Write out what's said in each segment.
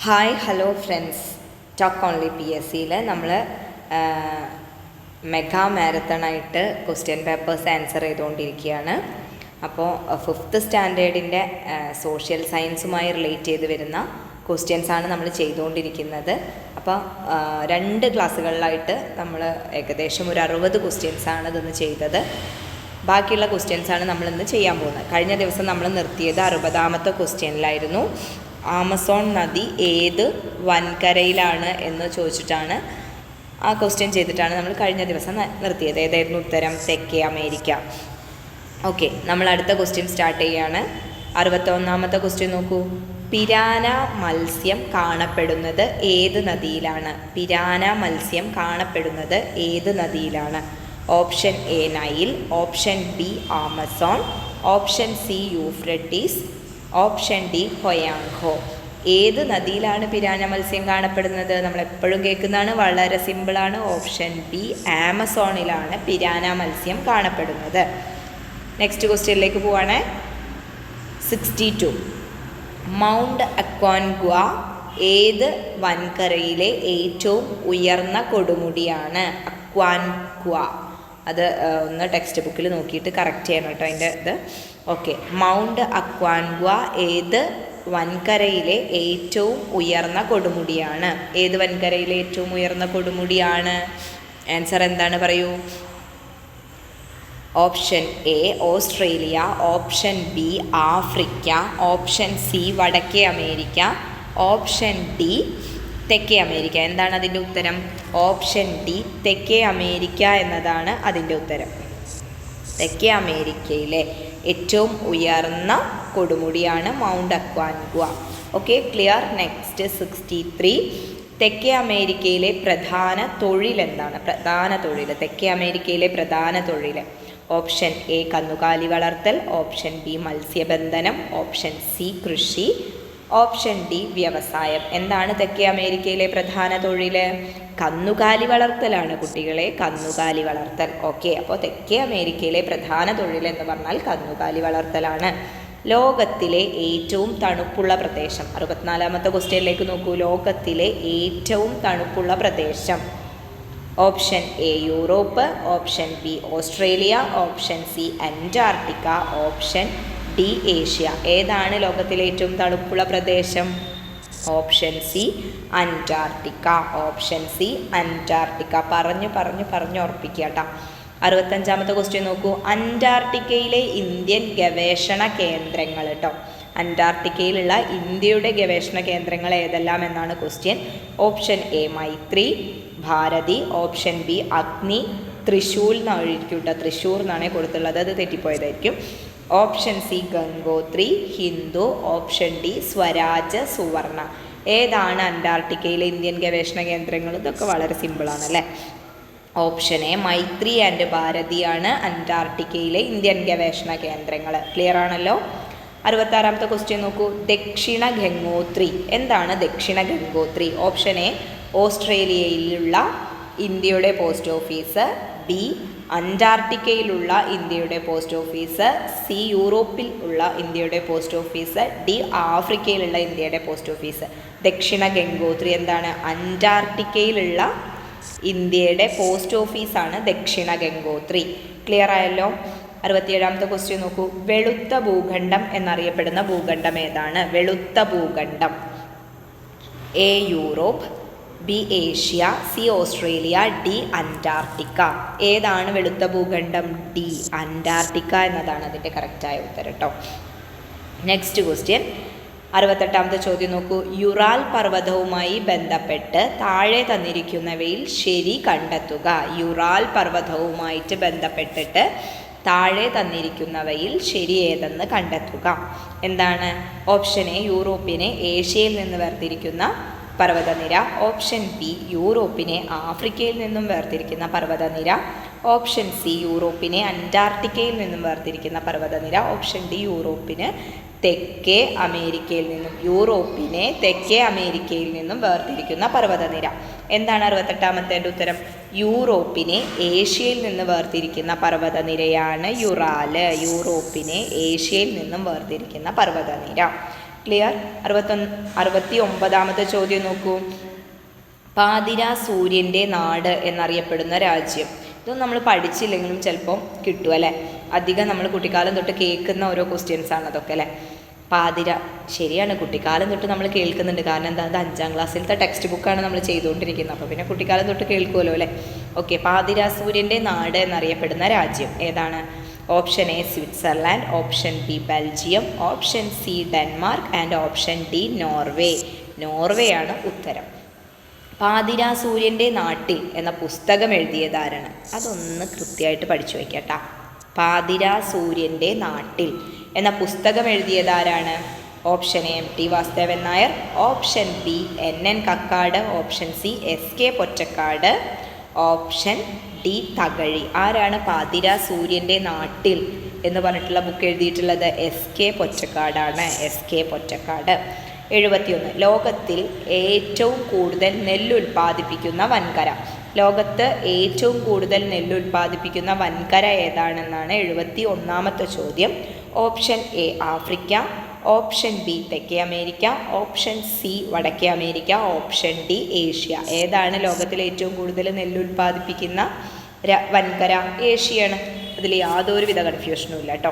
Hi hello friends, talk only P S സിയിൽ നമ്മൾ mega മാരത്തണായിട്ട് question papers answer ചെയ്തുകൊണ്ടിരിക്കുകയാണ്. അപ്പോൾ 5th സ്റ്റാൻഡേർഡിൻ്റെ സോഷ്യൽ സയൻസുമായി റിലേറ്റ് ചെയ്ത് വരുന്ന ക്വസ്റ്റ്യൻസാണ് നമ്മൾ ചെയ്തുകൊണ്ടിരിക്കുന്നത്. അപ്പോൾ 2 ക്ലാസ്സുകളിലായിട്ട് നമ്മൾ ഏകദേശം ഒരു 60 ക്വസ്റ്റ്യൻസാണ് ഇതൊന്ന് ചെയ്തത്. ബാക്കിയുള്ള ക്വസ്റ്റ്യൻസാണ് നമ്മളിന്ന് ചെയ്യാൻ പോകുന്നത്. കഴിഞ്ഞ ദിവസം നമ്മൾ നിർത്തിയത് 60ാമത്തെ ക്വസ്റ്റ്യനിലായിരുന്നു. ആമസോൺ നദി ഏത് വൻകരയിലാണ് എന്ന് ചോദിച്ചിട്ടാണ് ആ ക്വസ്റ്റ്യൻ ചെയ്തിട്ടാണ് നമ്മൾ കഴിഞ്ഞ ദിവസം നിർത്തിയത്. ഏതായിരുന്നു ഉത്തരം? തെക്കേ അമേരിക്ക. ഓക്കെ, നമ്മൾ അടുത്ത ക്വസ്റ്റ്യൻ സ്റ്റാർട്ട് ചെയ്യുകയാണ്. 61ാമത്തെ ക്വസ്റ്റ്യൻ നോക്കൂ. പിരാന മത്സ്യം കാണപ്പെടുന്നത് ഏത് നദിയിലാണ്? പിരാന മത്സ്യം കാണപ്പെടുന്നത് ഏത് നദിയിലാണ്? Option A Nile, option B Amazon, option C Euphrates, option D Hwang Ho. ഏത് നദിയിലാണ് പിരാന മത്സ്യം കാണപ്പെടുന്നത്? നമ്മളെപ്പോഴും കേൾക്കുന്നതാണ്, വളരെ സിമ്പിളാണ്. ഓപ്ഷൻ ബി ആമസോണിലാണ് പിരാന മത്സ്യം കാണപ്പെടുന്നത്. നെക്സ്റ്റ് ക്വസ്റ്റ്യനിലേക്ക് പോവാണ്. 62. മൗണ്ട് അക്വാൻഗ്വ ഏത് വൻകരയിലെ ഏറ്റവും ഉയർന്ന കൊടുമുടിയാണ്? അക്വാൻഗ്വ. അത് ഒന്ന് ടെക്സ്റ്റ് ബുക്കിൽ നോക്കിയിട്ട് കറക്റ്റ് ചെയ്യണം കേട്ടോ അതിൻ്റെ ഇത്. ഓക്കെ, മൗണ്ട് അക്വാൻഗ്വ ഏത് വൻകരയിലെ ഏറ്റവും ഉയർന്ന കൊടുമുടിയാണ്? ഏത് വൻകരയിലെ ഏറ്റവും ഉയർന്ന കൊടുമുടിയാണ്? ആൻസർ എന്താണ് പറയൂ? Option A Australia, option B Africa, option C വടക്കേ അമേരിക്ക, ഓപ്ഷൻ ഡി തെക്കേ അമേരിക്ക. എന്താണ് അതിൻ്റെ ഉത്തരം? ഓപ്ഷൻ ഡി തെക്കേ അമേരിക്ക എന്നതാണ് അതിൻ്റെ ഉത്തരം. തെക്കേ അമേരിക്കയിലെ ഏറ്റവും ഉയർന്ന കൊടുമുടിയാണ് mount Aconcagua. Okay, clear. Next 63. തെക്കേ അമേരിക്കയിലെ പ്രധാന തൊഴിൽ എന്താണ്? പ്രധാന തൊഴിൽ, തെക്കേ അമേരിക്കയിലെ പ്രധാന തൊഴിൽ. ഓപ്ഷൻ എ കന്നുകാലി വളർത്തൽ, ഓപ്ഷൻ ബി മത്സ്യബന്ധനം, ഓപ്ഷൻ സി കൃഷി, ഓപ്ഷൻ ഡി വ്യവസായം. എന്താണ് തെക്കേ അമേരിക്കയിലെ പ്രധാന തൊഴിൽ? കന്നുകാലി വളർത്തലാണ് കുട്ടികളെ, കന്നുകാലി വളർത്തൽ. ഓക്കെ, അപ്പോൾ തെക്കേ അമേരിക്കയിലെ പ്രധാന തൊഴിൽ എന്ന് പറഞ്ഞാൽ കന്നുകാലി വളർത്തലാണ്. ലോകത്തിലെ ഏറ്റവും തണുപ്പുള്ള പ്രദേശം. 64ാമത്തെ ക്വസ്റ്റ്യനിലേക്ക് നോക്കൂ. ലോകത്തിലെ ഏറ്റവും തണുപ്പുള്ള പ്രദേശം. Option A Europe, option B Australia, option C Antarctica, option D Asia. ഏതാണ് ലോകത്തിലെ ഏറ്റവും തണുപ്പുള്ള പ്രദേശം? Option C Antarctica. Option C Antarctica. പറഞ്ഞു ഉറപ്പിക്കുക കേട്ടോ. 65ാമത്തെ ക്വസ്റ്റ്യൻ നോക്കൂ. അന്റാർട്ടിക്കയിലെ ഇന്ത്യൻ ഗവേഷണ കേന്ദ്രങ്ങൾ കേട്ടോ. അന്റാർട്ടിക്കയിലുള്ള ഇന്ത്യയുടെ ഗവേഷണ കേന്ദ്രങ്ങൾ ഏതെല്ലാം എന്നാണ് question. Option A Maitri, Bharati, option B Agni, Thrissur എന്നായിരിക്കും കേട്ടോ. തൃശ്ശൂർ എന്നാണ് കൊടുത്തുള്ളത്, അത് തെറ്റിപ്പോയതായിരിക്കും. Option C Gangotri, Hindu, option D Swaraj, Suvarna. ഏതാണ് അന്റാർട്ടിക്കയിലെ ഇന്ത്യൻ ഗവേഷണ കേന്ദ്രങ്ങൾ? ഇതൊക്കെ വളരെ സിമ്പിളാണല്ലേ. ഓപ്ഷൻ എ മൈത്രി ആൻഡ് ഭാരതിയാണ് അന്റാർട്ടിക്കയിലെ ഇന്ത്യൻ ഗവേഷണ കേന്ദ്രങ്ങൾ. ക്ലിയർ ആണല്ലോ. 66ാമത്തെ ക്വസ്റ്റ്യൻ നോക്കൂ. ദക്ഷിണ ഗംഗോത്രി. എന്താണ് ദക്ഷിണ ഗംഗോത്രി? ഓപ്ഷൻ എ ഓസ്ട്രേലിയയിലുള്ള ഇന്ത്യയുടെ പോസ്റ്റ് ഓഫീസ്, ബി അന്റാർട്ടിക്കയിലുള്ള ഇന്ത്യയുടെ പോസ്റ്റ് ഓഫീസ്, സി യൂറോപ്പിൽ ഉള്ള ഇന്ത്യയുടെ പോസ്റ്റ് ഓഫീസ്, ഡി ആഫ്രിക്കയിലുള്ള ഇന്ത്യയുടെ പോസ്റ്റ് ഓഫീസ്. ദക്ഷിണ ഗംഗോത്രി എന്താണ്? അന്റാർട്ടിക്കയിലുള്ള ഇന്ത്യയുടെ പോസ്റ്റ് ഓഫീസാണ് ദക്ഷിണ ഗംഗോത്രി. ക്ലിയർ ആയല്ലോ. 67ാമത്തെ ക്വസ്റ്റ്യൻ നോക്കൂ. വെളുത്ത ഭൂഖണ്ഡം എന്നറിയപ്പെടുന്ന ഭൂഖണ്ഡം ഏതാണ്? വെളുത്ത ഭൂഖണ്ഡം. A Europe, B Asia, C Australia, D Antarctica. ഏതാണ് വെളുത്ത ഭൂഖണ്ഡം? ഡി അന്റാർട്ടിക്ക എന്നതാണ് അതിൻ്റെ കറക്റ്റായ ഉത്തരം കേട്ടോ. നെക്സ്റ്റ് ക്വസ്റ്റ്യൻ 68ാമത്തെ ചോദ്യം നോക്കൂ. യുറാൽ പർവ്വതവുമായി ബന്ധപ്പെട്ട് താഴെ തന്നിരിക്കുന്നവയിൽ ശരി കണ്ടെത്തുക. യുറാൽ പർവ്വതവുമായിട്ട് ബന്ധപ്പെട്ടിട്ട് താഴെ തന്നിരിക്കുന്നവയിൽ ശരി ഏതെന്ന് കണ്ടെത്തുക. എന്താണ്? ഓപ്ഷൻ എ യൂറോപ്പിനെ ഏഷ്യയിൽ നിന്ന് വേർതിരിക്കുന്ന പർവ്വതനിര, ഓപ്ഷൻ ബി യൂറോപ്പിനെ ആഫ്രിക്കയിൽ നിന്നും വേർതിരിക്കുന്ന പർവ്വതനിര, ഓപ്ഷൻ സി യൂറോപ്പിനെ അന്റാർട്ടിക്കയിൽ നിന്നും വേർതിരിക്കുന്ന പർവ്വതനിര, ഓപ്ഷൻ ഡി യൂറോപ്പിനെ തെക്കേ അമേരിക്കയിൽ നിന്നും വേർതിരിക്കുന്ന പർവ്വതനിര. എന്താണ് 68ാമത്തെ ഉത്തരം? യൂറോപ്പിനെ ഏഷ്യയിൽ നിന്ന് വേർതിരിക്കുന്ന പർവ്വതനിരയാണ് യുറാല്. യൂറോപ്പിനെ ഏഷ്യയിൽ നിന്നും വേർതിരിക്കുന്ന പർവ്വതനിര. ക്ലിയർ? 69ാമത്തെ ചോദ്യം നോക്കൂ. പാതിര സൂര്യൻ്റെ നാട് എന്നറിയപ്പെടുന്ന രാജ്യം. ഇതൊന്നും നമ്മൾ പഠിച്ചില്ലെങ്കിലും ചിലപ്പം കിട്ടും അല്ലേ? അധികം നമ്മൾ കുട്ടിക്കാലം തൊട്ട് കേൾക്കുന്ന ഓരോ ക്വസ്റ്റ്യൻസാണ് അതൊക്കെ അല്ലേ? പാതിര ശരിയാണ്, കുട്ടിക്കാലം തൊട്ട് നമ്മൾ കേൾക്കുന്നുണ്ട്. കാരണം എന്താ, അത് 5ാം ക്ലാസ്സിലത്തെ ടെക്സ്റ്റ് ബുക്കാണ് നമ്മൾ ചെയ്തുകൊണ്ടിരിക്കുന്നത്. അപ്പോൾ പിന്നെ കുട്ടിക്കാലം തൊട്ട് കേൾക്കുമല്ലോ അല്ലേ? ഓക്കെ, പാതിര സൂര്യൻ്റെ നാട് എന്നറിയപ്പെടുന്ന രാജ്യം ഏതാണ്? Option A Switzerland, option B Belgium, option C Denmark and option D Norway. Norway ആണ് ഉത്തരം. പാതിര സൂര്യൻ്റെ നാട്ടിൽ എന്ന പുസ്തകം എഴുതിയതാരാണ്? അതൊന്ന് കൃത്യമായിട്ട് പഠിച്ചു വയ്ക്കട്ടാ. പാതിര സൂര്യൻ്റെ നാട്ടിൽ എന്ന പുസ്തകം എഴുതിയതാരാണ്? Option A M T Vasudevan Nair, option B NN Kakkad, option C SK Pottekkatt, option D Thakazhi. ആരാണ് പാതിര സൂര്യൻ്റെ നാട്ടിൽ എന്ന് പറഞ്ഞിട്ടുള്ള ബുക്ക് എഴുതിയിട്ടുള്ളത്? SK പൊറ്റക്കാടാണ്. SK പൊറ്റക്കാട്. 71. ലോകത്തിൽ ഏറ്റവും കൂടുതൽ നെല്ലുൽപ്പാദിപ്പിക്കുന്ന വൻകര. ലോകത്ത് ഏറ്റവും കൂടുതൽ നെല്ലുൽപ്പാദിപ്പിക്കുന്ന വൻകര ഏതാണെന്നാണ് 71ാമത്തെ ചോദ്യം. Option A Africa, option B തെക്കേ അമേരിക്ക, ഓപ്ഷൻ സി വടക്കേ അമേരിക്ക, ഓപ്ഷൻ ഡി ഏഷ്യ. ഏതാണ് ലോകത്തിൽ ഏറ്റവും കൂടുതൽ നെല്ലുൽപ്പാദിപ്പിക്കുന്ന വൻകര? ഏഷ്യയാണ്. അതിൽ യാതൊരുവിധ കൺഫ്യൂഷനും ഇല്ല കേട്ടോ.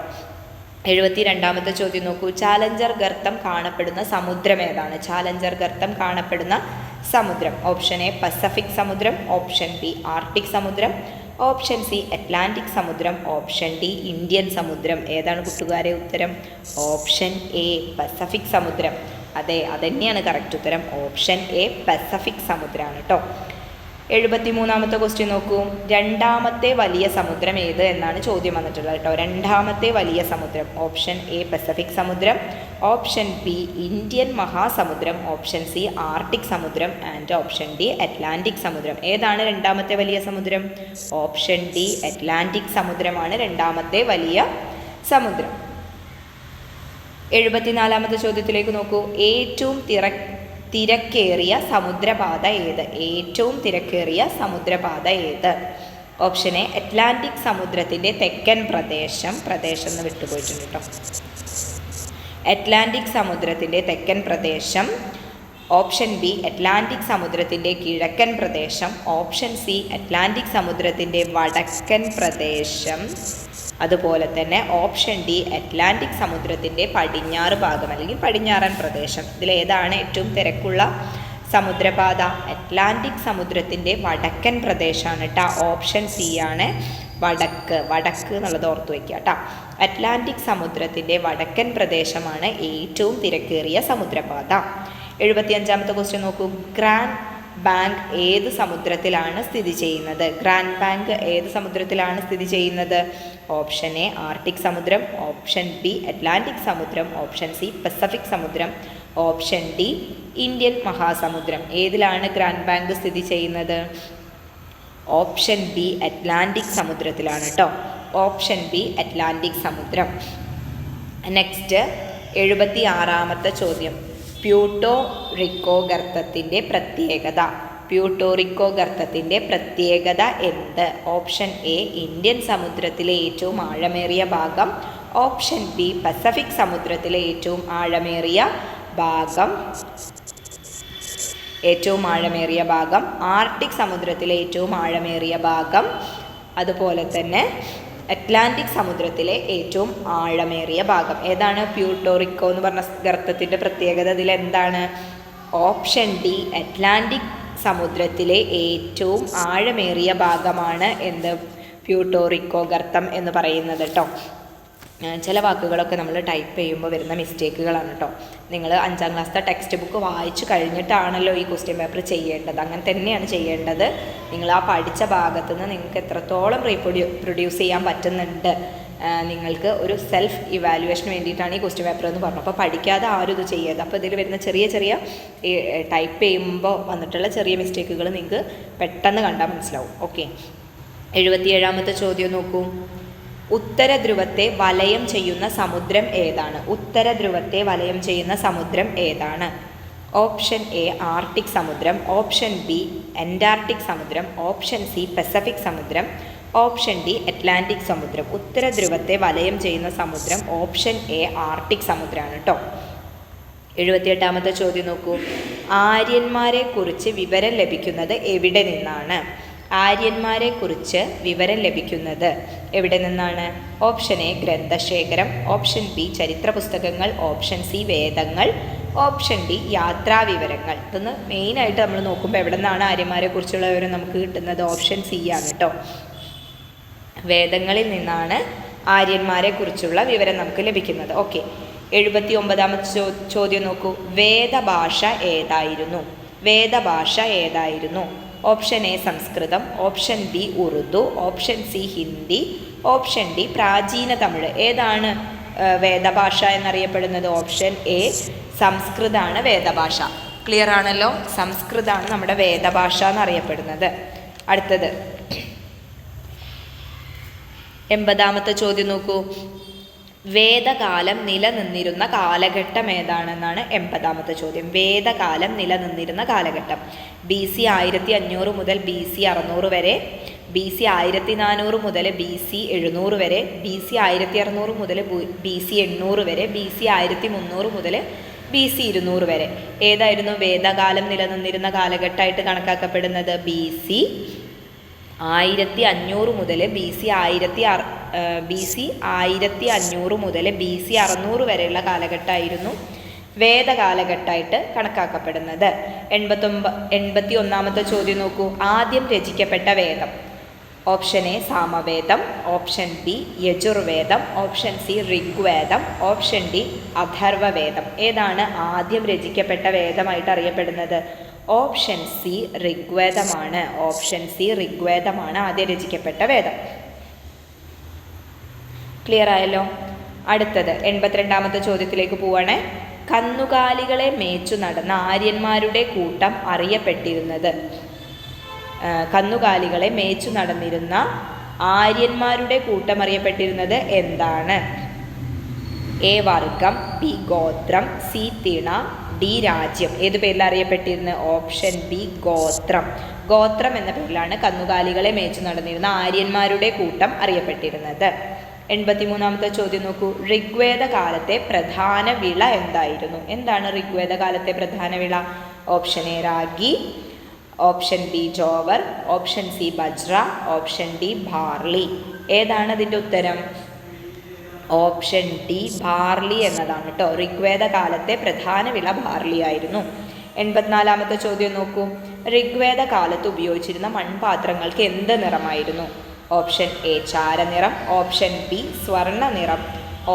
72ാമത്തെ ചോദ്യം നോക്കൂ. ചാലഞ്ചർ ഗർത്തം കാണപ്പെടുന്ന സമുദ്രം ഏതാണ്? ചാലഞ്ചർ ഗർത്തം കാണപ്പെടുന്ന സമുദ്രം. ഓപ്ഷൻ എ പസഫിക് സമുദ്രം, ഓപ്ഷൻ ബി ആർട്ടിക് സമുദ്രം, ഓപ്ഷൻ സി അറ്റ്ലാന്റിക് സമുദ്രം, ഓപ്ഷൻ ഡി ഇന്ത്യൻ സമുദ്രം. ഏതാണ് കൂട്ടുകാരെ ഉത്തരം? ഓപ്ഷൻ എ പസഫിക് സമുദ്രം. അതെ, അതന്നെയാണ് കറക്റ്റ് ഉത്തരം. ഓപ്ഷൻ എ പസഫിക് സമുദ്രമാണ് കേട്ടോ. 73ാമത്തെ ക്വസ്റ്റ്യൻ നോക്കൂ. രണ്ടാമത്തെ വലിയ സമുദ്രം ഏത് എന്നാണ് ചോദ്യം വന്നിട്ടുള്ളത് കേട്ടോ. രണ്ടാമത്തെ വലിയ സമുദ്രം. ഓപ്ഷൻ എ പസഫിക് സമുദ്രം, ഓപ്ഷൻ ബി ഇന്ത്യൻ മഹാസമുദ്രം, ഓപ്ഷൻ സി ആർട്ടിക് സമുദ്രം ആൻഡ് ഓപ്ഷൻ ഡി അറ്റ്ലാന്റിക് സമുദ്രം. ഏതാണ് രണ്ടാമത്തെ വലിയ സമുദ്രം? ഓപ്ഷൻ ഡി അറ്റ്ലാന്റിക് സമുദ്രമാണ് രണ്ടാമത്തെ വലിയ സമുദ്രം. 74ാമത്തെ ചോദ്യത്തിലേക്ക് നോക്കൂ. ഏറ്റവും തിരക്കേറിയ സമുദ്രപാത ഏത്? ഏറ്റവും തിരക്കേറിയ സമുദ്രപാത ഏത്? ഓപ്ഷൻ എ അറ്റ്ലാന്റിക് സമുദ്രത്തിൻ്റെ തെക്കൻ പ്രദേശം എന്ന് വിട്ടുപോയിട്ടുണ്ട് കേട്ടോ. അറ്റ്ലാന്റിക് സമുദ്രത്തിൻ്റെ തെക്കൻ പ്രദേശം. ഓപ്ഷൻ ബി അറ്റ്ലാന്റിക് സമുദ്രത്തിൻ്റെ കിഴക്കൻ പ്രദേശം, ഓപ്ഷൻ സി അറ്റ്ലാന്റിക് സമുദ്രത്തിൻ്റെ വടക്കൻ പ്രദേശം, അതുപോലെ തന്നെ ഓപ്ഷൻ ഡി അറ്റ്ലാന്റിക് സമുദ്രത്തിൻ്റെ പടിഞ്ഞാറ് ഭാഗം അല്ലെങ്കിൽ പടിഞ്ഞാറൻ പ്രദേശം. ഇതിലേതാണ് ഏറ്റവും തിരക്കുള്ള സമുദ്രപാത? അറ്റ്ലാന്റിക് സമുദ്രത്തിൻ്റെ വടക്കൻ പ്രദേശമാണ് കേട്ടോ. ഓപ്ഷൻ സി ആണ് വടക്ക് എന്നുള്ളത് ഓർത്ത് വയ്ക്കുക കേട്ടോ. അറ്റ്ലാന്റിക് സമുദ്രത്തിൻ്റെ വടക്കൻ പ്രദേശമാണ് ഏറ്റവും തിരക്കേറിയ സമുദ്രപാത. 75ാമത്തെ ക്വസ്റ്റ്യൻ നോക്കൂ. ഗ്രാൻഡ് ബാങ്ക് ഏത് സമുദ്രത്തിലാണ് സ്ഥിതി ചെയ്യുന്നത്? ഗ്രാൻഡ് ബാങ്ക് ഏത് സമുദ്രത്തിലാണ് സ്ഥിതി ചെയ്യുന്നത്? ഓപ്ഷൻ എ ആർട്ടിക് സമുദ്രം, ഓപ്ഷൻ ബി അറ്റ്ലാന്റിക് സമുദ്രം, ഓപ്ഷൻ സി പസഫിക് സമുദ്രം, ഓപ്ഷൻ ഡി ഇന്ത്യൻ മഹാസമുദ്രം. ഏതിലാണ് ഗ്രാൻഡ് ബാങ്ക് സ്ഥിതി ചെയ്യുന്നത്? ഓപ്ഷൻ ബി അറ്റ്ലാന്റിക് സമുദ്രത്തിലാണ് കേട്ടോ. ഓപ്ഷൻ ബി അറ്റ്ലാന്റിക് സമുദ്രം. നെക്സ്റ്റ് 76ാമത്തെ ചോദ്യം. പ്യൂട്ടോറിക്കോ ഗർത്തത്തിൻ്റെ പ്രത്യേകത. പ്യൂട്ടോറിക്കോ ഗർത്തത്തിൻ്റെ പ്രത്യേകത എന്ത്? ഓപ്ഷൻ എ ഇന്ത്യൻ സമുദ്രത്തിലെ ഏറ്റവും ആഴമേറിയ ഭാഗം, ഓപ്ഷൻ ബി പസഫിക് സമുദ്രത്തിലെ ഏറ്റവും ആഴമേറിയ ഭാഗം, ആർട്ടിക് സമുദ്രത്തിലെ ഏറ്റവും ആഴമേറിയ ഭാഗം, അതുപോലെ തന്നെ അറ്റ്ലാന്റിക് സമുദ്രത്തിലെ ഏറ്റവും ആഴമേറിയ ഭാഗം. ഏതാണ് പ്യൂട്ടോറിക്കോ എന്ന് പറഞ്ഞ ഗർത്തത്തിൻ്റെ പ്രത്യേകത? ഇതിലെന്താണ്? ഓപ്ഷൻ ഡി അറ്റ്ലാന്റിക് സമുദ്രത്തിലെ ഏറ്റവും ആഴമേറിയ ഭാഗമാണ് എന്ത്? പ്യൂട്ടോറിക്കോ ഗർത്തം എന്ന് പറയുന്നത് കേട്ടോ. ചില വാക്കുകളൊക്കെ നമ്മൾ ടൈപ്പ് ചെയ്യുമ്പോൾ വരുന്ന മിസ്റ്റേക്കുകളാണ് കേട്ടോ. നിങ്ങൾ 5ാം ക്ലാസ്സിലെ ടെക്സ്റ്റ് ബുക്ക് വായിച്ചു കഴിഞ്ഞിട്ടാണല്ലോ ഈ ക്വസ്റ്റ്യൻ പേപ്പർ ചെയ്യേണ്ടത്. അങ്ങനെ തന്നെയാണ് ചെയ്യേണ്ടത്. നിങ്ങൾ ആ പഠിച്ച ഭാഗത്ത് നിന്ന് നിങ്ങൾക്ക് എത്രത്തോളം പ്രൊഡ്യൂസ് ചെയ്യാൻ പറ്റുന്നുണ്ട്, നിങ്ങൾക്ക് ഒരു സെൽഫ് ഇവാലുവേഷന് വേണ്ടിയിട്ടാണ് ഈ ക്വസ്റ്റ്യൻ പേപ്പർ എന്ന് പറഞ്ഞു. അപ്പോൾ പഠിക്കാതെ ആരും ഇത് ചെയ്യരുത്. അപ്പോൾ ഇതിൽ വരുന്ന ചെറിയ ടൈപ്പ് ചെയ്യുമ്പോൾ വന്നിട്ടുള്ള ചെറിയ മിസ്റ്റേക്കുകൾ നിങ്ങൾക്ക് പെട്ടെന്ന് കണ്ടാൽ മനസ്സിലാവും. ഓക്കെ, 77ാമത്തെ ചോദ്യം നോക്കൂ. ഉത്തരധ്രുവത്തെ വലയം ചെയ്യുന്ന സമുദ്രം ഏതാണ്? ഉത്തരധ്രുവത്തെ വലയം ചെയ്യുന്ന സമുദ്രം ഏതാണ്? ഓപ്ഷൻ എ ആർട്ടിക് സമുദ്രം, ഓപ്ഷൻ ബി അന്റാർട്ടിക് സമുദ്രം, ഓപ്ഷൻ സി പസഫിക് സമുദ്രം, ഓപ്ഷൻ ഡി അറ്റ്ലാന്റിക് സമുദ്രം. ഉത്തരധ്രുവത്തെ വലയം ചെയ്യുന്ന സമുദ്രം ഓപ്ഷൻ എ ആർട്ടിക് സമുദ്രമാണ് കേട്ടോ. 78ാമത്തെ ചോദ്യം നോക്കൂ. ആര്യന്മാരെക്കുറിച്ച് വിവരം ലഭിക്കുന്നത് എവിടെ നിന്നാണ്? ആര്യന്മാരെക്കുറിച്ച് വിവരം ലഭിക്കുന്നത് എവിടെ നിന്നാണ്? ഓപ്ഷൻ എ ഗ്രന്ഥശേഖരം, ഓപ്ഷൻ ബി ചരിത്ര പുസ്തകങ്ങൾ, ഓപ്ഷൻ സി വേദങ്ങൾ, ഓപ്ഷൻ ഡി യാത്രാവിവരങ്ങൾ. ഇതൊന്ന് മെയിനായിട്ട് നമ്മൾ നോക്കുമ്പോൾ എവിടെ നിന്നാണ് ആര്യന്മാരെക്കുറിച്ചുള്ള വിവരം നമുക്ക് കിട്ടുന്നത്? ഓപ്ഷൻ സി ആണ് കേട്ടോ. വേദങ്ങളിൽ നിന്നാണ് ആര്യന്മാരെക്കുറിച്ചുള്ള വിവരം നമുക്ക് ലഭിക്കുന്നത്. ഓക്കെ, 79ാമത്തെ ചോദ്യം നോക്കൂ. വേദഭാഷ ഏതായിരുന്നു? വേദഭാഷ ഏതായിരുന്നു? Option A Sanskrit, option B Urdu, option C Hindi, option D പ്രാചീന തമിഴ്. ഏതാണ് വേദഭാഷ എന്നറിയപ്പെടുന്നത്? ഓപ്ഷൻ എ സംസ്കൃതമാണ് വേദഭാഷ. ക്ലിയർ ആണല്ലോ? സംസ്കൃതമാണ് നമ്മുടെ വേദഭാഷ എന്നറിയപ്പെടുന്നത്. അടുത്തത് 80ാമത്തെ ചോദ്യം നോക്കൂ. വേദകാലം നിലനിന്നിരുന്ന കാലഘട്ടം ഏതാണെന്നാണ് 80ാമത്തെ ചോദ്യം. വേദകാലം നിലനിന്നിരുന്ന കാലഘട്ടം BC 1500 മുതൽ BC 600 വരെ, BC 1400 മുതൽ BC 700 വരെ, BC 1600 മുതൽ BC 800 വരെ, BC 1300 മുതൽ BC 200 വരെ. ഏതായിരുന്നു വേദകാലം നിലനിന്നിരുന്ന കാലഘട്ടമായിട്ട് കണക്കാക്കപ്പെടുന്നത്? BC 1500 മുതൽ BC 1500 മുതൽ BC 600 വരെയുള്ള കാലഘട്ടമായിരുന്നു വേദകാലഘട്ടമായിട്ട് കണക്കാക്കപ്പെടുന്നത്. 81ാമത്തെ ചോദ്യം നോക്കൂ. ആദ്യം രചിക്കപ്പെട്ട വേദം. Option A Samaveda, option B Yajurveda, option C Rigveda, option D Atharvaveda. ഏതാണ് ആദ്യം രചിക്കപ്പെട്ട വേദമായിട്ട് അറിയപ്പെടുന്നത്? ഓപ്ഷൻ സി ഋഗ്വേദമാണ്. ഓപ്ഷൻ സി ഋഗ്വേദമാണ് ആദ്യം രചിക്കപ്പെട്ട വേദം. ക്ലിയർ ആയല്ലോ? അടുത്തത് 82ാമത്തെ ചോദ്യത്തിലേക്ക് പോവാണ്. കന്നുകാലികളെ മേച്ചു നടന്ന ആര്യന്മാരുടെ കൂട്ടം അറിയപ്പെട്ടിരുന്നത്. കന്നുകാലികളെ മേച്ചു നടന്നിരുന്ന ആര്യന്മാരുടെ കൂട്ടം അറിയപ്പെട്ടിരുന്നത് എന്താണ്? എ വർഗം, ബി ഗോത്രം, സി തിണ, ഡി രാജ്യം. ഏത് പേരിൽ അറിയപ്പെട്ടിരുന്നത്? ഓപ്ഷൻ ബി ഗോത്രം. ഗോത്രം എന്ന പേരിലാണ് കന്നുകാലികളെ മേച്ചു നടന്നിരുന്ന ആര്യന്മാരുടെ കൂട്ടം അറിയപ്പെട്ടിരുന്നത്. 83ാമത്തെ ചോദ്യം നോക്കൂ. ഋഗ്വേദ കാലത്തെ പ്രധാന വിള എന്തായിരുന്നു? എന്താണ് ഋഗ്വേദ കാലത്തെ പ്രധാന വിള? Option A ragi, option B jowar, option C bajra, option D barley. ഏതാണ് അതിൻ്റെ ഉത്തരം? ഓപ്ഷൻ ഡി ബാർലി എന്നതാണ് കേട്ടോ. ഋഗ്വേദ കാലത്തെ പ്രധാന വിള ബാർലി ആയിരുന്നു. 84ാമത്തെ ചോദ്യം നോക്കൂ. ഋഗ്വേദ കാലത്ത് ഉപയോഗിച്ചിരുന്ന മൺപാത്രങ്ങൾക്ക് എന്ത് നിറമായിരുന്നു? ഓപ്ഷൻ എ ചാരനിറം, ഓപ്ഷൻ ബി സ്വർണ്ണ നിറം,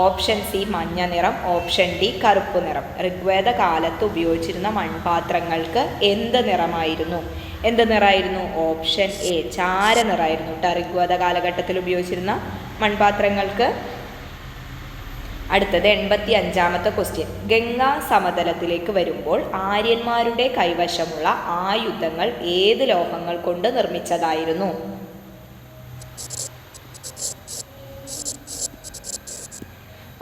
ഓപ്ഷൻ സി മഞ്ഞ നിറം, ഓപ്ഷൻ ഡി കറുപ്പ് നിറം. ഋഗ്വേദ കാലത്ത് ഉപയോഗിച്ചിരുന്ന മൺപാത്രങ്ങൾക്ക് എന്ത് നിറമായിരുന്നു? എന്ത് നിറമായിരുന്നു? ഓപ്ഷൻ എ ചാരനിറമായിരുന്നു കേട്ടോ ഋഗ്വേദ കാലഘട്ടത്തിൽ ഉപയോഗിച്ചിരുന്ന മൺപാത്രങ്ങൾക്ക്. അടുത്തത് 85ാമത്തെ ക്വസ്റ്റ്യൻ. ഗംഗാ സമതലത്തിലേക്ക് വരുമ്പോൾ ആര്യന്മാരുടെ കൈവശമുള്ള ആയുധങ്ങൾ ഏത് ലോഹങ്ങൾ കൊണ്ട് നിർമ്മിച്ചതായിരുന്നു?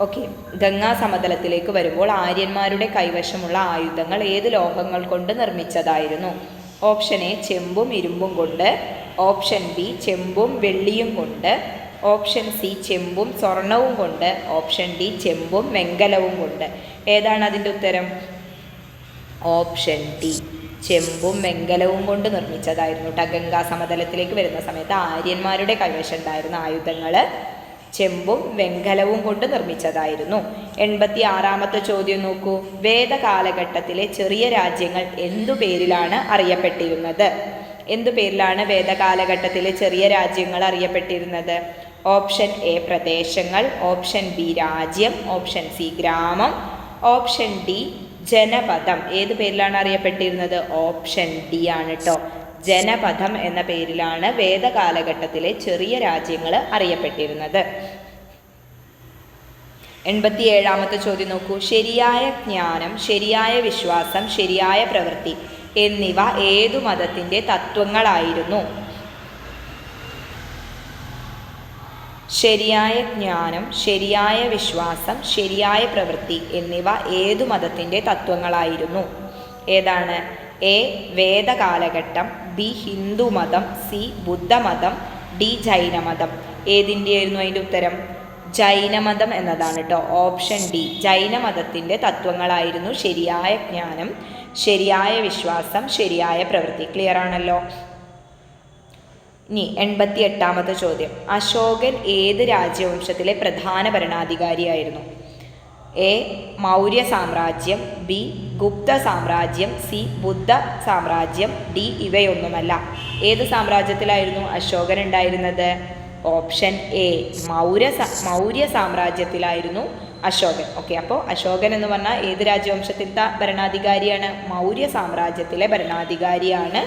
ഓക്കെ, ഗംഗാ സമതലത്തിലേക്ക് വരുമ്പോൾ ആര്യന്മാരുടെ കൈവശമുള്ള ആയുധങ്ങൾ ഏത് ലോഹങ്ങൾ കൊണ്ട് നിർമ്മിച്ചതായിരുന്നു? ഓപ്ഷൻ എ ചെമ്പും ഇരുമ്പും കൊണ്ട്, ഓപ്ഷൻ ബി ചെമ്പും വെള്ളിയും കൊണ്ട്, ഓപ്ഷൻ സി ചെമ്പും സ്വർണവും കൊണ്ട്, ഓപ്ഷൻ ഡി ചെമ്പും വെങ്കലവും കൊണ്ട്. ഏതാണ് അതിൻ്റെ ഉത്തരം? ഓപ്ഷൻ ഡി ചെമ്പും വെങ്കലവും കൊണ്ട് നിർമ്മിച്ചതായിരുന്നു കേട്ടോ. ഗംഗാ സമതലത്തിലേക്ക് വരുന്ന സമയത്ത് ആര്യന്മാരുടെ കൈവശം ഉണ്ടായിരുന്ന ആയുധങ്ങൾ ചെമ്പും വെങ്കലവും കൊണ്ട് നിർമ്മിച്ചതായിരുന്നു. 86ാമത്തെ ചോദ്യം നോക്കൂ. വേദകാലഘട്ടത്തിലെ ചെറിയ രാജ്യങ്ങൾ എന്തു പേരിലാണ് അറിയപ്പെട്ടിരുന്നത്? എന്തു പേരിലാണ് വേദകാലഘട്ടത്തിലെ ചെറിയ രാജ്യങ്ങൾ അറിയപ്പെട്ടിരുന്നത്? ഓപ്ഷൻ എ പ്രദേശങ്ങൾ, ഓപ്ഷൻ ബി രാജ്യം, ഓപ്ഷൻ സി ഗ്രാമം, ഓപ്ഷൻ ഡി ജനപദം. ഏത് പേരിലാണ് അറിയപ്പെട്ടിരുന്നത്? ഓപ്ഷൻ ഡി ആണ് കേട്ടോ. ജനപദം എന്ന പേരിലാണ് വേദകാലഘട്ടത്തിലെ ചെറിയ രാജ്യങ്ങൾ അറിയപ്പെട്ടിരുന്നത്. 87ാമത്തെ ചോദ്യം നോക്കൂ. ശരിയായ ജ്ഞാനം, ശരിയായ വിശ്വാസം, ശരിയായ പ്രവൃത്തി എന്നിവ ഏതു മതത്തിൻ്റെ തത്വങ്ങളായിരുന്നു? ശരിയായ ജ്ഞാനം, ശരിയായ വിശ്വാസം, ശരിയായ പ്രവൃത്തി എന്നിവ ഏതു മതത്തിൻ്റെ തത്വങ്ങളായിരുന്നു? ഏതാണ്? എ വേദകാലഘട്ടം, ബി ഹിന്ദുമതം, സി ബുദ്ധമതം, ഡി ജൈനമതം. ഏതിൻ്റെ ആയിരുന്നു അതിൻ്റെ ഉത്തരം? ജൈനമതം എന്നതാണ് കേട്ടോ. ഓപ്ഷൻ ഡി, ജൈനമതത്തിൻ്റെ തത്വങ്ങളായിരുന്നു ശരിയായ ജ്ഞാനം, ശരിയായ വിശ്വാസം, ശരിയായ പ്രവൃത്തി. ക്ലിയർ ആണല്ലോ. ഇനി 88ാമത്തെ ചോദ്യം. അശോകൻ ഏത് രാജവംശത്തിലെ പ്രധാന ഭരണാധികാരിയായിരുന്നു? എ മൗര്യ സാമ്രാജ്യം, ബി ഗുപ്ത സാമ്രാജ്യം, സി ബുദ്ധ സാമ്രാജ്യം, ഡി ഇവയൊന്നുമല്ല. ഏത് സാമ്രാജ്യത്തിലായിരുന്നു അശോകൻ ഉണ്ടായിരുന്നത്? ഓപ്ഷൻ എ മൗര്യ സാമ്രാജ്യത്തിലായിരുന്നു അശോകൻ. ഓക്കെ, അപ്പോൾ അശോകൻ എന്ന് പറഞ്ഞാൽ ഏത് രാജവംശത്തിലത്തെ ഭരണാധികാരിയാണ്? മൗര്യ സാമ്രാജ്യത്തിലെ ഭരണാധികാരിയാണ്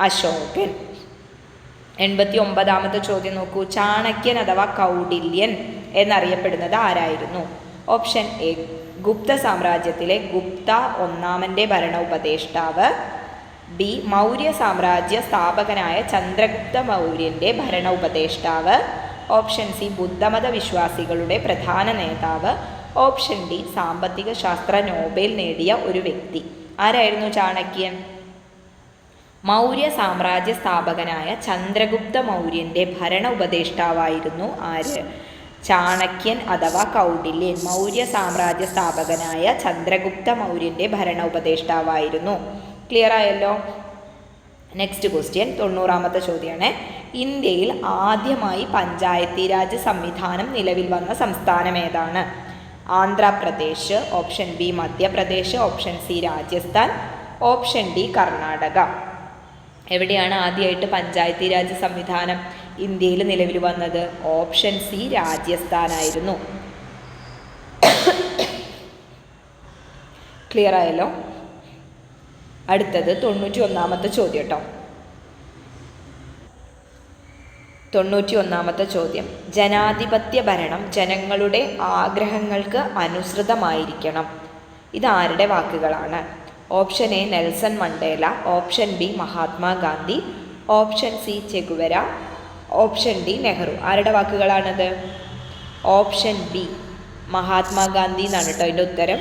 അശോകൻ. 89ാമത്തെ ചോദ്യം നോക്കൂ. ചാണക്യൻ അഥവാ കൗടില്യൻ എന്നറിയപ്പെടുന്നത് ആരായിരുന്നു? ഓപ്ഷൻ എ ഗുപ്ത സാമ്രാജ്യത്തിലെ ഗുപ്ത ഒന്നാമൻ്റെ ഭരണ ഉപദേഷ്ടാവ്, ബി മൗര്യ സാമ്രാജ്യ സ്ഥാപകനായ ചന്ദ്രഗുപ്ത മൗര്യൻ്റെ ഭരണ ഉപദേഷ്ടാവ്, ഓപ്ഷൻ സി ബുദ്ധമത വിശ്വാസികളുടെ പ്രധാന നേതാവ്, ഓപ്ഷൻ ഡി സാമ്പത്തിക ശാസ്ത്ര നോബൽ നേടിയ ഒരു വ്യക്തി. ആരായിരുന്നു ചാണക്യൻ? മൗര്യ സാമ്രാജ്യ സ്ഥാപകനായ ചന്ദ്രഗുപ്ത മൗര്യൻ്റെ ഭരണ ഉപദേഷ്ടാവായിരുന്നു ആര്? ചാണക്യൻ അഥവാ കൗടില്യൻ മൗര്യ സാമ്രാജ്യ സ്ഥാപകനായ ചന്ദ്രഗുപ്ത മൗര്യൻ്റെ ഭരണ ഉപദേഷ്ടാവായിരുന്നു. ക്ലിയർ ആയല്ലോ. നെക്സ്റ്റ് ക്വസ്റ്റ്യൻ 90ാമത്തെ ചോദ്യമാണ്. ഇന്ത്യയിൽ ആദ്യമായി പഞ്ചായത്തി രാജ് സംവിധാനം നിലവിൽ വന്ന സംസ്ഥാനം ഏതാണ്? Andhra Pradesh, option B Madhya Pradesh, option C Rajasthan, option D Karnataka. എവിടെയാണ് ആദ്യമായിട്ട് പഞ്ചായത്തി രാജ് സംവിധാനം ഇന്ത്യയിൽ നിലവിൽ വന്നത്? Option C രാജസ്ഥാനായിരുന്നു. ക്ലിയർ ആയല്ലോ. അടുത്തത് 91ാമത്തെ ചോദ്യം കേട്ടോ. 91ാമത്തെ ചോദ്യം. ജനാധിപത്യ ഭരണം ജനങ്ങളുടെ ആഗ്രഹങ്ങൾക്ക് അനുസൃതമായിരിക്കണം. ഇതാരുടെ വാക്കുകളാണ്? Option A Nelson Mandela, option B Mahatma Gandhi, option C Che Guevara, option D Nehru. ആരുടെ വാക്കുകളാണത്? ഓപ്ഷൻ ബി മഹാത്മാഗാന്ധി എന്നാണ് കേട്ടോ അതിൻ്റെ ഉത്തരം.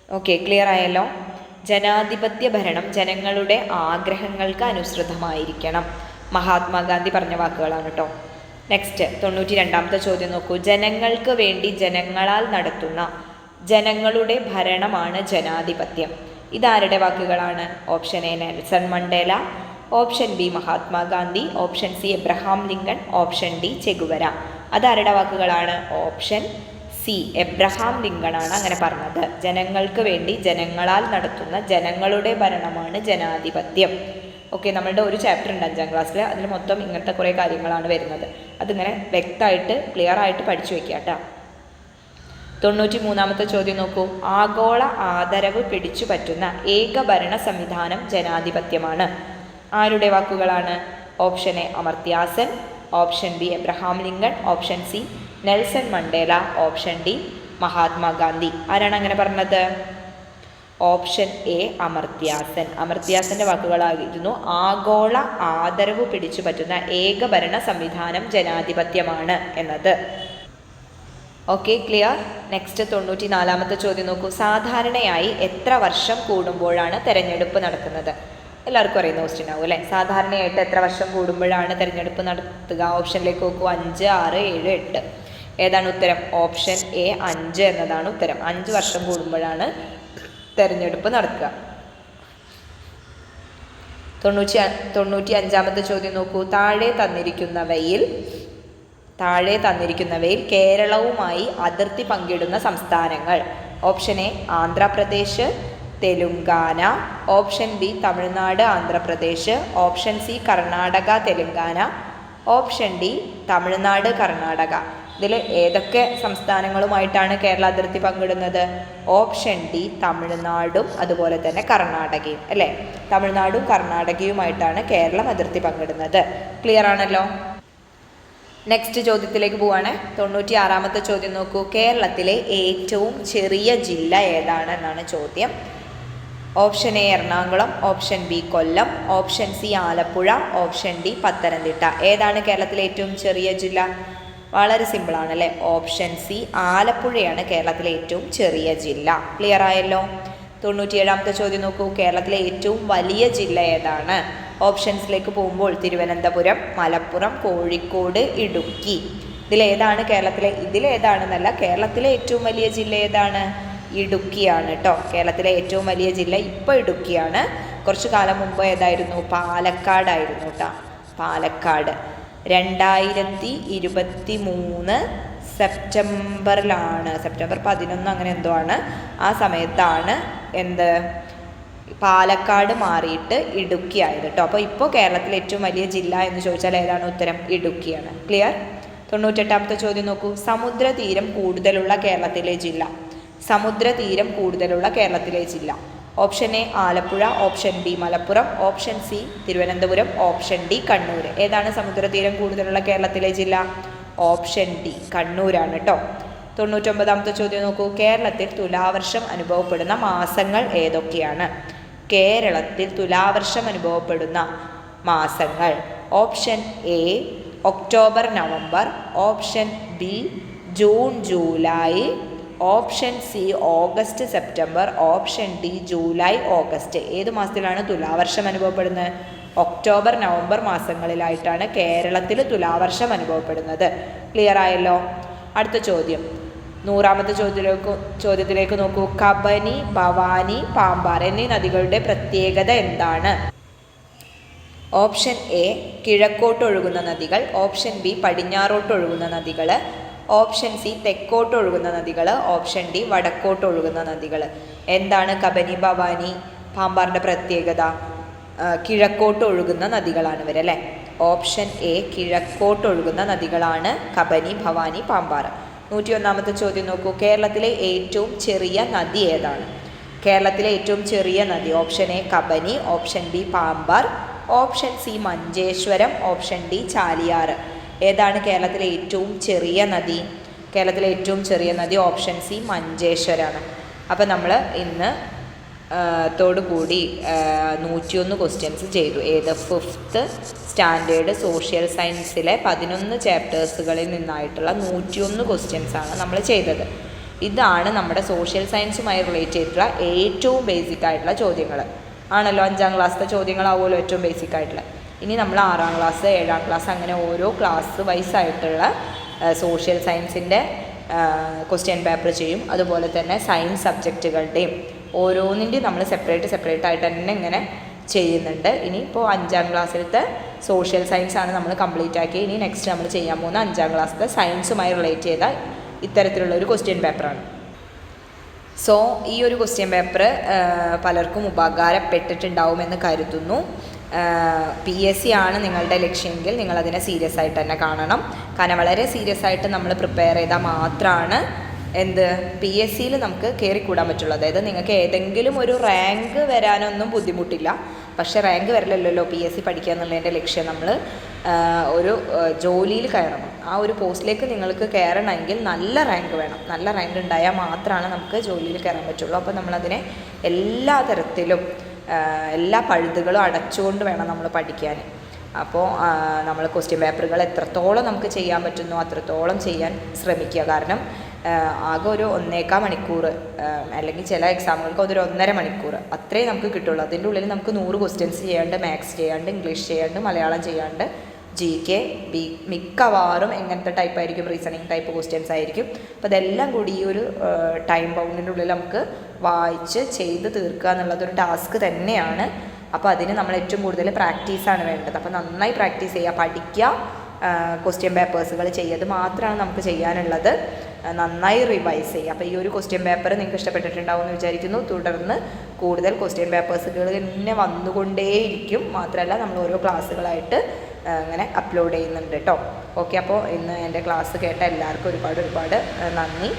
ഓക്കെ, ക്ലിയർ ആയല്ലോ. ജനാധിപത്യ ഭരണം ജനങ്ങളുടെ ആഗ്രഹങ്ങൾക്ക് അനുസൃതമായിരിക്കണം. മഹാത്മാഗാന്ധി പറഞ്ഞ വാക്കുകളാണ് കേട്ടോ. നെക്സ്റ്റ് 92ാമത്തെ ചോദ്യം നോക്കൂ. ജനങ്ങൾക്ക് വേണ്ടി ജനങ്ങളാൽ നടത്തുന്ന ജനങ്ങളുടെ ഭരണമാണ് ജനാധിപത്യം. ഇതാരുടെ വാക്കുകളാണ്? Option A Nelson Mandela, option B Mahatma Gandhi, option C Abraham Lincoln, option D Che Guevara. അതാരുടെ വാക്കുകളാണ്? ഓപ്ഷൻ സി എബ്രഹാം ലിങ്കൺ ആണ് അങ്ങനെ പറഞ്ഞത്. ജനങ്ങൾക്ക് വേണ്ടി ജനങ്ങളാൽ നടത്തുന്ന ജനങ്ങളുടെ ഭരണമാണ് ജനാധിപത്യം. ഓക്കെ, നമ്മളുടെ ഒരു ചാപ്റ്റർ ഉണ്ട് 5ാം ക്ലാസ്സിൽ, അതിൽ മൊത്തം ഇങ്ങനത്തെ കുറേ കാര്യങ്ങളാണ് വരുന്നത്. അതിങ്ങനെ വ്യക്തമായിട്ട് ക്ലിയർ ആയിട്ട് പഠിച്ചു വെക്കുക കേട്ടോ. 93ാമത്തെ ചോദ്യം നോക്കൂ. ആഗോള ആദരവ് പിടിച്ചു പറ്റുന്ന ഏക ഭരണ സംവിധാനം ജനാധിപത്യമാണ്. ആരുടെ വാക്കുകളാണ്? Option A Amartya Sen, option B Abraham Lincoln, option C Nelson Mandela, option D Mahatma Gandhi. ആരാണ് അങ്ങനെ പറഞ്ഞത്? Option A Amartya Sen. അമർത്യ സെൻ്റെ വാക്കുകളായിരുന്നു ആഗോള ആദരവ് പിടിച്ചു പറ്റുന്ന ഏക ഭരണ സംവിധാനം ജനാധിപത്യമാണ് എന്നത്. Okay, clear. നെക്സ്റ്റ് 94ാമത്തെ ചോദ്യം നോക്കൂ. സാധാരണയായി എത്ര വർഷം കൂടുമ്പോഴാണ് തെരഞ്ഞെടുപ്പ് നടക്കുന്നത്? എല്ലാവർക്കും അറിയുന്ന ക്വസ്റ്റ്യൻ ആവും അല്ലേ? സാധാരണയായിട്ട് എത്ര വർഷം കൂടുമ്പോഴാണ് തെരഞ്ഞെടുപ്പ് നടത്തുക? ഓപ്ഷനിലേക്ക് നോക്കൂ. 5, 6, 7, 8. ഏതാണ് ഉത്തരം? ഓപ്ഷൻ എ 5 എന്നതാണ് ഉത്തരം. 5 വർഷം കൂടുമ്പോഴാണ് തെരഞ്ഞെടുപ്പ് നടക്കുക. 95ാമത്തെ ചോദ്യം നോക്കൂ. താഴെ തന്നിരിക്കുന്നവയിൽ കേരളവുമായി അതിർത്തി പങ്കിടുന്ന സംസ്ഥാനങ്ങൾ. Option A Andhra Pradesh, Telangana, option B Tamil Nadu, Andhra Pradesh, option C Karnataka, Telangana, option D Tamil Nadu, Karnataka. ഇതിൽ ഏതൊക്കെ സംസ്ഥാനങ്ങളുമായിട്ടാണ് കേരള അതിർത്തി പങ്കിടുന്നത്? ഓപ്ഷൻ ഡി തമിഴ്നാടും അതുപോലെ തന്നെ കർണാടകയും അല്ലേ? തമിഴ്നാടും കർണാടകയുമായിട്ടാണ് കേരളം അതിർത്തി പങ്കിടുന്നത്. ക്ലിയർ ആണല്ലോ. നെക്സ്റ്റ് ചോദ്യത്തിലേക്ക് പോവാണ്. 96ാമത്തെ ചോദ്യം നോക്കൂ. കേരളത്തിലെ ഏറ്റവും ചെറിയ ജില്ല ഏതാണ് എന്നാണ് ചോദ്യം. Option A Ernakulam, option B Kollam, option C Alappuzha, option D Pathanamthitta. ഏതാണ് കേരളത്തിലെ ഏറ്റവും ചെറിയ ജില്ല? വളരെ സിമ്പിളാണ് അല്ലേ? ഓപ്ഷൻ സി ആലപ്പുഴയാണ് കേരളത്തിലെ ഏറ്റവും ചെറിയ ജില്ല. ക്ലിയർ ആയല്ലോ. 97ാമത്തെ ചോദ്യം നോക്കൂ. കേരളത്തിലെ ഏറ്റവും വലിയ ജില്ല ഏതാണ്? ഓപ്ഷൻസിലേക്ക് പോകുമ്പോൾ തിരുവനന്തപുരം, മലപ്പുറം, കോഴിക്കോട്, ഇടുക്കി. ഇതിലേതാണ് ഇതിലേതാണെന്നല്ല, കേരളത്തിലെ ഏറ്റവും വലിയ ജില്ല ഏതാണ്? ഇടുക്കിയാണ് കേട്ടോ. കേരളത്തിലെ ഏറ്റവും വലിയ ജില്ല ഇപ്പോൾ ഇടുക്കിയാണ്. കുറച്ച് കാലം മുമ്പ് ഏതായിരുന്നു? പാലക്കാടായിരുന്നു കേട്ടോ. പാലക്കാട് 2023 സെപ്റ്റംബറിലാണ്, സെപ്റ്റംബർ 11 അങ്ങനെ എന്തോ ആണ്, ആ സമയത്താണ് പാലക്കാട് മാറിയിട്ട് ഇടുക്കി ആയത് കേട്ടോ. അപ്പോൾ ഇപ്പോൾ കേരളത്തിലെ ഏറ്റവും വലിയ ജില്ല എന്ന് ചോദിച്ചാൽ ഏതാണ് ഉത്തരം? ഇടുക്കിയാണ്. ക്ലിയർ? 98ാമത്തെ ചോദ്യം നോക്കൂ. സമുദ്രതീരം കൂടുതലുള്ള കേരളത്തിലെ ജില്ല. സമുദ്രതീരം കൂടുതലുള്ള കേരളത്തിലെ ജില്ല. Option A Alappuzha, option B Malappuram, option C Thiruvananthapuram, option D Kannur. ഏതാണ് സമുദ്രതീരം കൂടുതലുള്ള കേരളത്തിലെ ജില്ല? ഓപ്ഷൻ ഡി കണ്ണൂരാണ് കേട്ടോ. 99ാമത്തെ ചോദ്യം നോക്കൂ. കേരളത്തിൽ തുലാവർഷം അനുഭവപ്പെടുന്ന മാസങ്ങൾ ഏതൊക്കെയാണ്? കേരളത്തിൽ തുലാവർഷം അനുഭവപ്പെടുന്ന മാസങ്ങൾ. Option A October November, option B June July, option C August September, option D July August. ഏത് മാസത്തിലാണ് തുലാവർഷം അനുഭവപ്പെടുന്നത്? ഒക്ടോബർ നവംബർ മാസങ്ങളിലായിട്ടാണ് കേരളത്തിൽ തുലാവർഷം അനുഭവപ്പെടുന്നത്. ക്ലിയർ ആയല്ലോ? അടുത്ത ചോദ്യം, 100ാമത്തെ ചോദ്യത്തിലേക്ക് നോക്കൂ. കബനി, ഭവാനി, പാമ്പാർ എന്നീ നദികളുടെ പ്രത്യേകത എന്താണ്? ഓപ്ഷൻ എ കിഴക്കോട്ട് ഒഴുകുന്ന നദികൾ, ഓപ്ഷൻ ബി പടിഞ്ഞാറോട്ട് ഒഴുകുന്ന നദികൾ, ഓപ്ഷൻ സി തെക്കോട്ട് ഒഴുകുന്ന നദികൾ, ഓപ്ഷൻ ഡി വടക്കോട്ട് ഒഴുകുന്ന നദികൾ. എന്താണ് കബനി, ഭവാനി, പാമ്പാറിൻ്റെ പ്രത്യേകത? കിഴക്കോട്ട് ഒഴുകുന്ന നദികളാണ് ഇവരല്ലേ. ഓപ്ഷൻ എ കിഴക്കോട്ട് ഒഴുകുന്ന നദികളാണ് കബനി, ഭവാനി, പാമ്പാർ. 101ാമത്തെ ചോദ്യം നോക്കൂ. കേരളത്തിലെ ഏറ്റവും ചെറിയ നദി ഏതാണ്? കേരളത്തിലെ ഏറ്റവും ചെറിയ നദി. Option A Kabani, option B Pambar, option C Manjeshwaram, option D Chaliyar. ഏതാണ് കേരളത്തിലെ ഏറ്റവും ചെറിയ നദി? കേരളത്തിലെ ഏറ്റവും ചെറിയ നദി ഓപ്ഷൻ സി മഞ്ചേശ്വരമാണ്. അപ്പോൾ നമ്മൾ ഇന്ന് ത്തോടുകൂടി 101 ക്വസ്റ്റ്യൻസ് ചെയ്തു. ഏത്? 5th സ്റ്റാൻഡേർഡ് സോഷ്യൽ സയൻസിലെ 11 ചാപ്റ്റേഴ്സുകളിൽ നിന്നായിട്ടുള്ള 101 ക്വസ്റ്റ്യൻസാണ് നമ്മൾ ചെയ്തത്. ഇതാണ് നമ്മുടെ സോഷ്യൽ സയൻസുമായി റിലേറ്റ് ചെയ്തിട്ടുള്ള ഏറ്റവും ബേസിക് ആയിട്ടുള്ള ചോദ്യങ്ങൾ ആണല്ലോ. 5ാം ക്ലാസ്സിലെ ചോദ്യങ്ങളാവുമല്ലോ ഏറ്റവും ബേസിക് ആയിട്ടുള്ള. ഇനി നമ്മൾ 6ാം ക്ലാസ്, 7ാം ക്ലാസ് അങ്ങനെ ഓരോ ക്ലാസ് വൈസായിട്ടുള്ള സോഷ്യൽ സയൻസിൻ്റെ ക്വസ്റ്റ്യൻ പേപ്പർ ചെയ്യും. അതുപോലെ തന്നെ സയൻസ് സബ്ജക്റ്റുകളുടെയും ഓരോന്നിൻ്റെയും നമ്മൾ സെപ്പറേറ്റ് ആയിട്ട് തന്നെ ഇങ്ങനെ ചെയ്യുന്നുണ്ട്. ഇനിയിപ്പോൾ 5ാം ക്ലാസ്സിലത്തെ സോഷ്യൽ സയൻസ് ആണ് നമ്മൾ കംപ്ലീറ്റ് ആക്കി. ഇനി നെക്സ്റ്റ് നമ്മൾ ചെയ്യാൻ പോകുന്ന 5ാം ക്ലാസ്സിലെ സയൻസുമായി റിലേറ്റ് ചെയ്ത ഇത്തരത്തിലുള്ളൊരു ക്വസ്റ്റ്യൻ പേപ്പറാണ്. സോ ഈ ഒരു ക്വസ്റ്റ്യൻ പേപ്പർ പലർക്കും ഉപകാരപ്പെട്ടിട്ടുണ്ടാവുമെന്ന് കരുതുന്നു. PSC ആണ് നിങ്ങളുടെ ലക്ഷ്യമെങ്കിൽ നിങ്ങളതിനെ സീരിയസ് ആയിട്ട് തന്നെ കാണണം. കാരണം വളരെ സീരിയസ് ആയിട്ട് നമ്മൾ പ്രിപ്പയർ ചെയ്താൽ മാത്രമാണ് PSCയിൽ നമുക്ക് കയറിക്കൂടാൻ പറ്റുള്ളൂ. അതായത് നിങ്ങൾക്ക് ഏതെങ്കിലും ഒരു റാങ്ക് വരാനൊന്നും ബുദ്ധിമുട്ടില്ല. പക്ഷേ റാങ്ക് വരില്ലല്ലോ PSC പഠിക്കുക എന്നുള്ളതിൻ്റെ ലക്ഷ്യം. നമ്മൾ ഒരു ജോലിയിൽ കയറണം. ആ ഒരു പോസ്റ്റിലേക്ക് നിങ്ങൾക്ക് കയറണമെങ്കിൽ നല്ല റാങ്ക് വേണം. നല്ല റാങ്ക് ഉണ്ടായാൽ മാത്രമാണ് നമുക്ക് ജോലിയിൽ കയറാൻ പറ്റുള്ളൂ. അപ്പോൾ നമ്മളതിനെ എല്ലാ തരത്തിലും എല്ലാ പഴുതുകളും അടച്ചുകൊണ്ട് വേണം നമ്മൾ പഠിക്കാൻ. അപ്പോൾ നമ്മൾ ക്വസ്റ്റ്യൻ പേപ്പറുകൾ എത്രത്തോളം നമുക്ക് ചെയ്യാൻ പറ്റുന്നോ അത്രത്തോളം ചെയ്യാൻ ശ്രമിക്കുക. കാരണം ആകെ ഒരു 1.25 മണിക്കൂർ അല്ലെങ്കിൽ ചില എക്സാമുകൾക്ക് അതൊരു 1.5 മണിക്കൂർ അത്രേ നമുക്ക് കിട്ടുള്ളൂ. അതിൻ്റെ ഉള്ളിൽ നമുക്ക് 100 ക്വസ്റ്റ്യൻസ് ചെയ്യാണ്ട്, മാത്സ് ചെയ്യാണ്ട്, ഇംഗ്ലീഷ് ചെയ്യാണ്ട്, മലയാളം ചെയ്യാണ്ട്, GK മിക്കവാറും എങ്ങനത്തെ ടൈപ്പായിരിക്കും? റീസണിങ് ടൈപ്പ് ക്വസ്റ്റ്യൻസ് ആയിരിക്കും. അപ്പോൾ അതെല്ലാം കൂടി ഈ ഒരു ടൈം ബൗണ്ടിൻ്റെ ഉള്ളിൽ നമുക്ക് വായിച്ച് ചെയ്ത് തീർക്കുക എന്നുള്ളതൊരു ടാസ്ക് തന്നെയാണ്. അപ്പോൾ അതിന് നമ്മൾ ഏറ്റവും കൂടുതൽ പ്രാക്ടീസാണ് വേണ്ടത്. അപ്പോൾ നന്നായി പ്രാക്ടീസ് ചെയ്യുക, പഠിക്കുക, ക്വസ്റ്റ്യൻ പേപ്പേഴ്സുകൾ ചെയ്യുക മാത്രമാണ് നമുക്ക് ചെയ്യാനുള്ളത്. നന്നായി റിവൈസ് ചെയ്യുക. അപ്പോൾ ഈ ഒരു ക്വസ്റ്റ്യൻ പേപ്പർ നിങ്ങൾക്ക് ഇഷ്ടപ്പെട്ടിട്ടുണ്ടാവും എന്ന് വിചാരിക്കുന്നു. തുടർന്ന് കൂടുതൽ ക്വസ്റ്റ്യൻ പേപ്പേഴ്സുകൾ തന്നെ വന്നുകൊണ്ടേയിരിക്കും. മാത്രമല്ല നമ്മൾ ഓരോ ക്ലാസ്സുകളായിട്ട് അങ്ങനെ അപ്ലോഡ് ചെയ്യുന്നുണ്ട് കേട്ടോ. ഓക്കെ, അപ്പോൾ ഇന്ന് എൻ്റെ ക്ലാസ് കേട്ട എല്ലാവർക്കും ഒരുപാട് നന്ദി.